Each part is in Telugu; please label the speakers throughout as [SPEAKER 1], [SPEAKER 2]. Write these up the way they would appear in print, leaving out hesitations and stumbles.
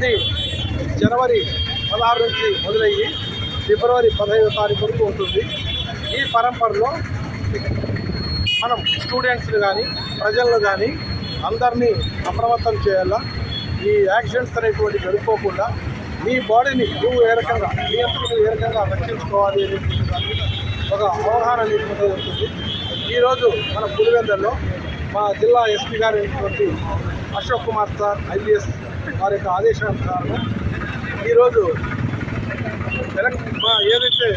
[SPEAKER 1] అది జనవరి 16 నుంచి మొదలయ్యి ఫిబ్రవరి 15వ తారీఖు వరకు ఉంటుంది. ఈ పరంపరలో మనం స్టూడెంట్స్ని కానీ ప్రజలను కానీ అందరినీ అప్రమత్తం చేయాలా. ఈ యాక్సిడెంట్స్ అనేటువంటి జరుపుకోకుండా నీ బాడీని నువ్వు ఏ రకంగా నీ అంతా ఏ రకంగా రక్షించుకోవాలి అనేటువంటి దాన్ని ఒక అవగాహన అనేటువంటిది ఉంటుంది. ఈరోజు మన పులివెందుల్లో మా జిల్లా ఎస్పీ గారు అయినటువంటి అశోక్ కుమార్ సార్ IPS వారి యొక్క ఆదేశానుసారం ఈరోజు ఏదైతే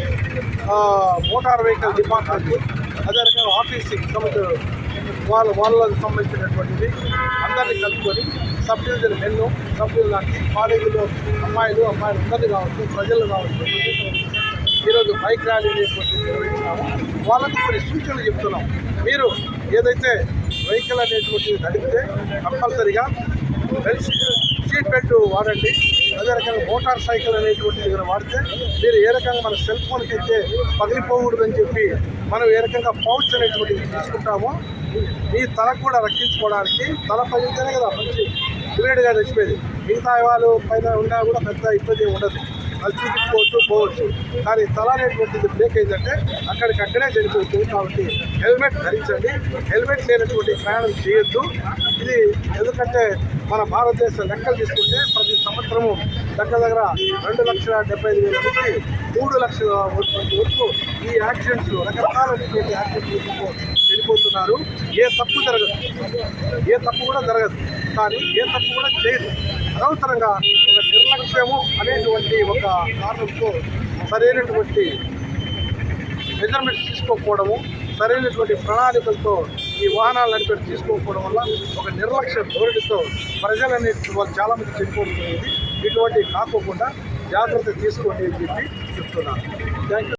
[SPEAKER 1] మోటార్ వెహికల్ డిపార్ట్మెంట్ అదే రకంగా ఆర్టీసీ వాళ్ళకి సంబంధించినటువంటిది అందరినీ కలుపుకొని sub division men sub division కాలేజీలో అమ్మాయిలు అందరినీ కావచ్చు, ప్రజలు కావచ్చు, ఈరోజు బైక్ ర్యాలీ అనేటువంటి నిర్వహించినాము. వాళ్ళకు కొన్ని సూచనలు చెప్తున్నాం. మీరు ఏదైతే వెహికల్ అనేటువంటిది నడిపితే కంపల్సరీగా సీట్ బెల్ట్ వాడండి. అదే రకంగా మోటార్ సైకిల్ అనేటువంటిది వాడితే మీరు ఏ రకంగా మన సెల్ ఫోన్కి అయితే పగిలిపోకూడదని చెప్పి మనం ఏ రకంగా పౌచ్ అనేటువంటిది తీసుకుంటామో మీ తలకు కూడా రక్షించుకోవడానికి తల పగిలితేనే కదా మంచి గ్రేడ్గా తెచ్చిపోయేది. మిగతా వాళ్ళు పైన ఉన్నా కూడా పెద్ద ఇబ్బంది ఉండదు, అది చూపించుకోవచ్చు పోవచ్చు. కానీ తల అనేటువంటిది బ్రేక్ అయిందంటే అక్కడికక్కడే చనిపోతుంది. కాబట్టి హెల్మెట్ ధరించండి. హెల్మెట్ లేనటువంటి ప్రయాణం చేయొద్దు. ఇది ఎందుకంటే మన భారతదేశ లెక్కలు తీసుకుంటే ప్రతి సంవత్సరము దగ్గర 2,75,000 నుంచి 3 లక్షల వరకు ఈ యాక్సిడెంట్స్ రకరకాలైనటువంటి యాక్సిడెంట్స్ చనిపోతున్నారు. ఏ తప్పు కూడా జరగదు, కానీ ఏ తప్పు కూడా చేయదు. అనవసరంగా ఒక నిర్లక్ష్యము అనేటువంటి ఒక కారణంతో సరైనటువంటి మెజర్మెంట్స్ తీసుకోకపోవడము, సరైనటువంటి ప్రణాళికలతో ఈ వాహనాలు నడిపేది తీసుకోకపోవడం వల్ల ఒక నిర్లక్ష్య ధోరణితో ప్రజలనే వాళ్ళు చాలామంది చనిపోతుంది. ఇటువంటివి కాకోకుండా జాగ్రత్త తీసుకోండి అని చెప్పి చెప్తున్నాను. Thank you.